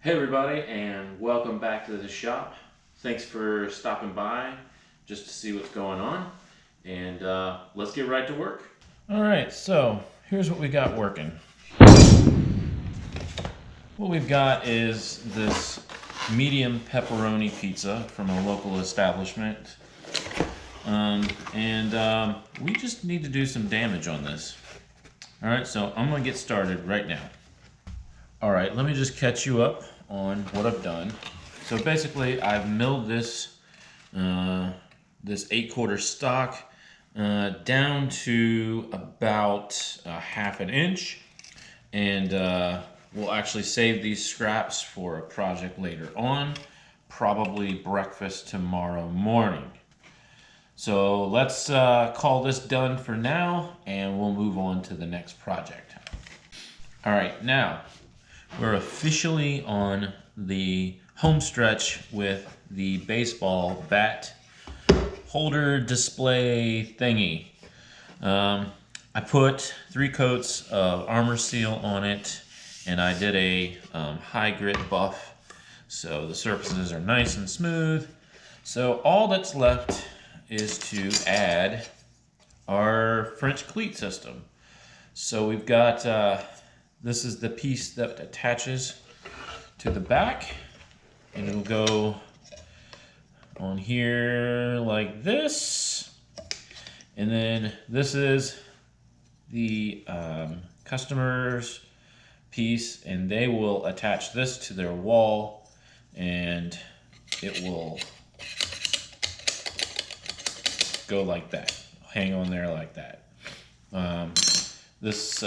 Hey everybody, and welcome back to the shop. Thanks for stopping by just to see what's going on, and let's get right to work. All right, so here's what we got working. What we've got is this medium pepperoni pizza from a local establishment. We just need to do some damage on this. All right, so I'm gonna get started right now. All right, let me just catch you up on what I've done. So basically, I've milled this 8/4 stock down to about a half an inch, and we'll actually save these scraps for a project later on, probably breakfast tomorrow morning. So let's call this done for now, and we'll move on to the next project. All right, now we're officially on the home stretch with the baseball bat holder display thingy. I put 3 coats of Armor Seal on it, and I did a high grit buff, so the surfaces are nice and smooth. So all that's left is to add our French cleat system. So we've got, this is the piece that attaches to the back, and it'll go on here like this. And then this is the customer's piece, and they will attach this to their wall, and it will go like that, hang on there like that. This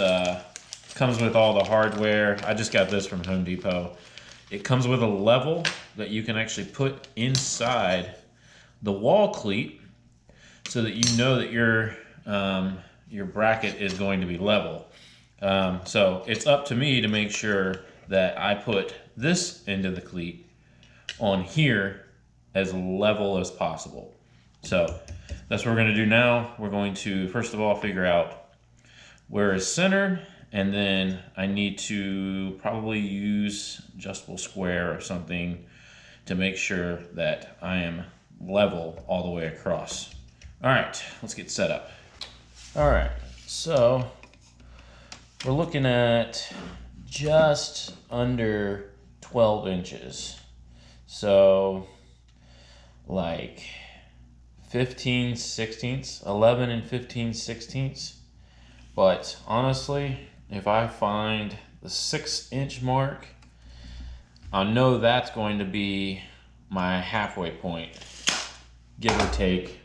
comes with all the hardware. I just got this from Home Depot. It comes with a level that you can actually put inside the wall cleat so that you know that your bracket is going to be level. So it's up to me to make sure that I put this end of the cleat on here as level as possible. So that's what we're going to do now. We're going to first of all figure out where is centered, and then I need to probably use adjustable square or something to make sure that I am level all the way across. All right, let's get set up. All right, so we're looking at just under 12 inches. So like 15/16, 11 and 15/16. But honestly, if I find the 6-inch mark, I know that's going to be my halfway point, give or take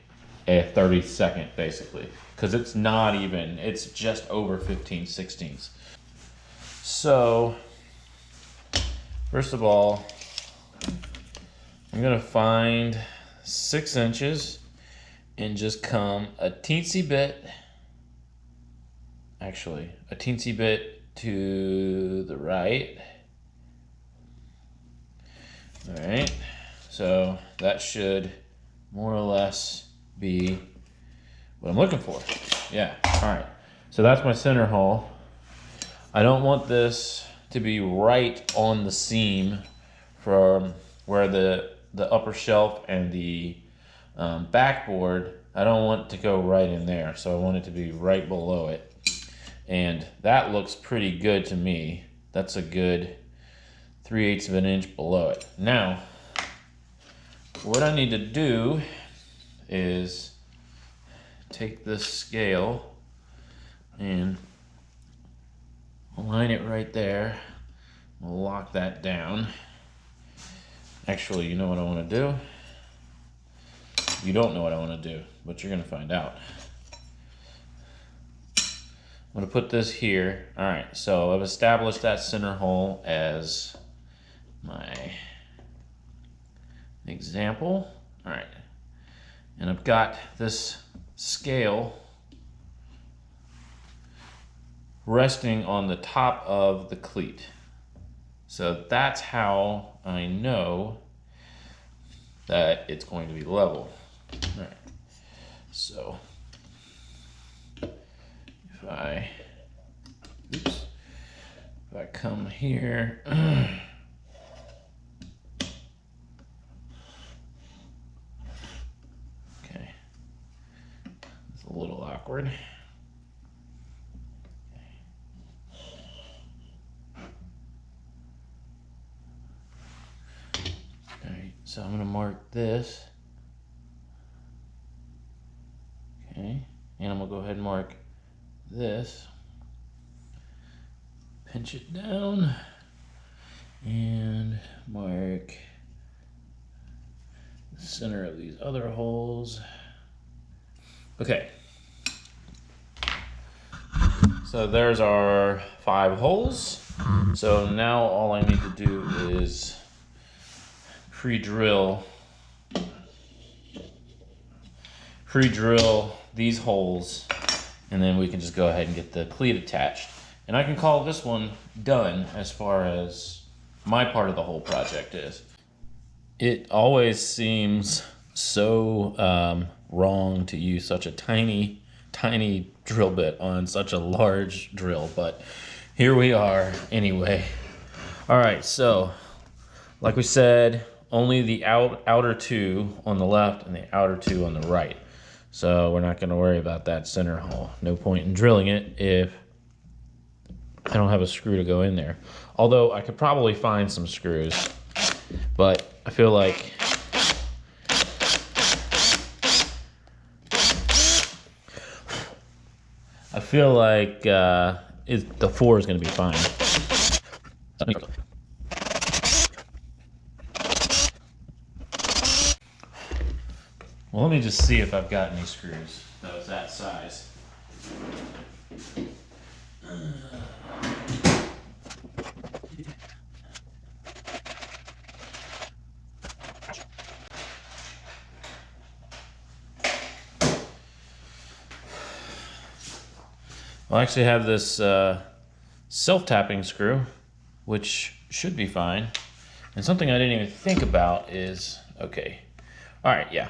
a 32nd basically, because it's not even, it's just over 15/16. So first of all, I'm gonna find 6 inches and just come a teensy bit, actually a teensy bit to the right. All right, so that should more or less be what I'm looking for. Yeah, all right, so that's my center hole. I don't want this to be right on the seam from where the upper shelf and the backboard, I don't want it to go right in there, so I want it to be right below it. And that looks pretty good to me. That's a good 3/8 of an inch below it. Now, what I need to do is take this scale and align it right there. We'll lock that down. Actually, you know what I want to do? You don't know what I want to do, but you're going to find out. I'm going to put this here. All right, so I've established that center hole as my example. All right, and I've got this scale resting on the top of the cleat. So that's how I know that it's going to be level. All right, so if I come here awkward. Alright, so I'm gonna mark this. Okay, and I'm gonna go ahead and mark this. Pinch it down and mark the center of these other holes. Okay. So there's our 5 holes. So now all I need to do is pre-drill these holes, and then we can just go ahead and get the cleat attached. And I can call this one done as far as my part of the whole project is. It always seems so wrong to use such a tiny drill bit on such a large drill, but here we are anyway. All right, so like we said, only the outer 2 on the left and the outer 2 on the right. So we're not going to worry about that center hole. No point in drilling it if I don't have a screw to go in there. Although I could probably find some screws, but I feel like the 4 is going to be fine. Well, let me just see if I've got any screws that was that size. Well, I actually have this self-tapping screw, which should be fine. And something I didn't even think about is, okay, all right, yeah.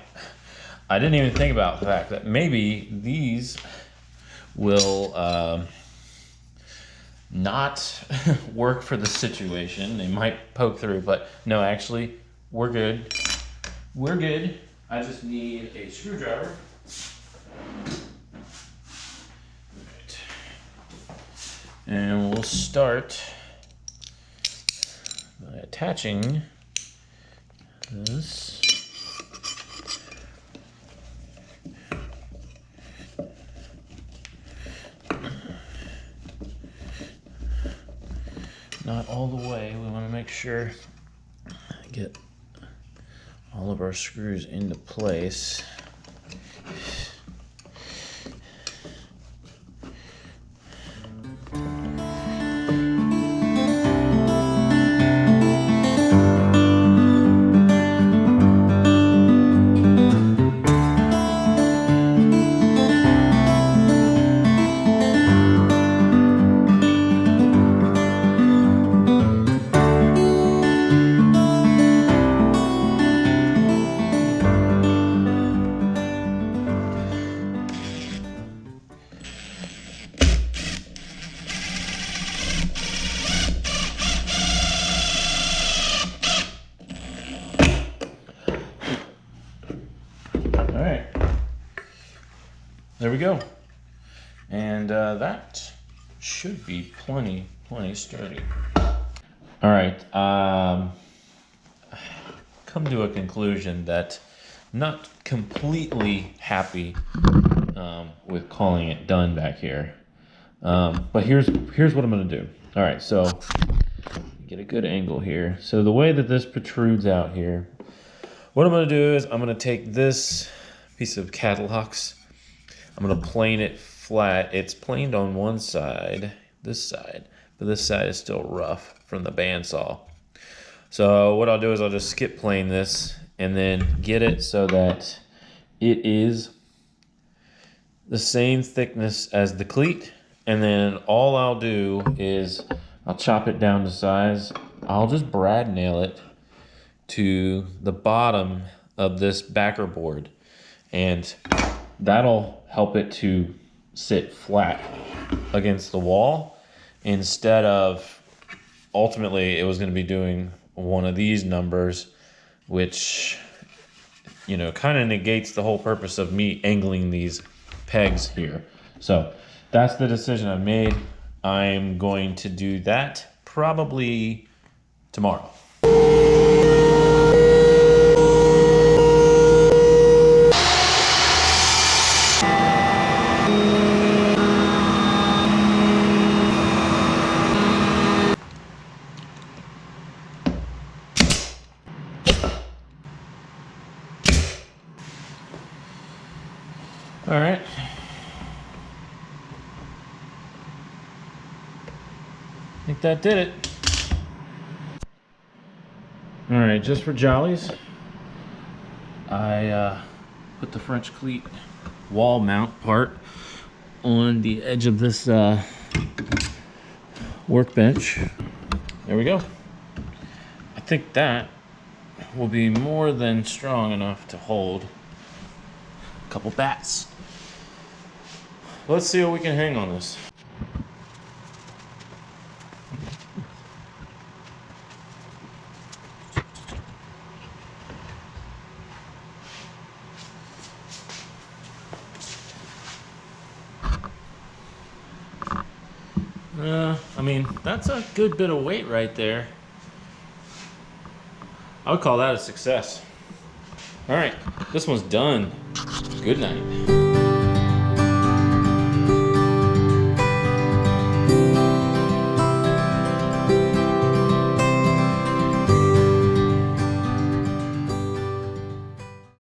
I didn't even think about the fact that maybe these will not work for the situation. They might poke through, but no, actually, we're good. We're good. I just need a screwdriver. Right. And we'll start by attaching this. Not all the way. We want to make sure get all of our screws into place. There we go. And that should be plenty sturdy. All right, come to a conclusion that I'm not completely happy with calling it done back here. But here's what I'm gonna do. All right, so get a good angle here. So the way that this protrudes out here, what I'm gonna do is I'm gonna take this piece of catalogs, I'm gonna plane it flat. It's planed on one side, this side, but this side is still rough from the bandsaw. So what I'll do is I'll just skip plane this and then get it so that it is the same thickness as the cleat. And then all I'll do is I'll chop it down to size. I'll just brad nail it to the bottom of this backer board, and that'll help it to sit flat against the wall instead of ultimately it was going to be doing one of these numbers, which, you know, kind of negates the whole purpose of me angling these pegs here. So that's the decision I've made. I'm going to do that probably tomorrow. All right. I think that did it. All right, just for jollies, I put the French cleat wall mount part on the edge of this workbench. There we go. I think that will be more than strong enough to hold a couple bats. Let's see what we can hang on this. I mean, that's a good bit of weight right there. I would call that a success. All right, this one's done. Good night.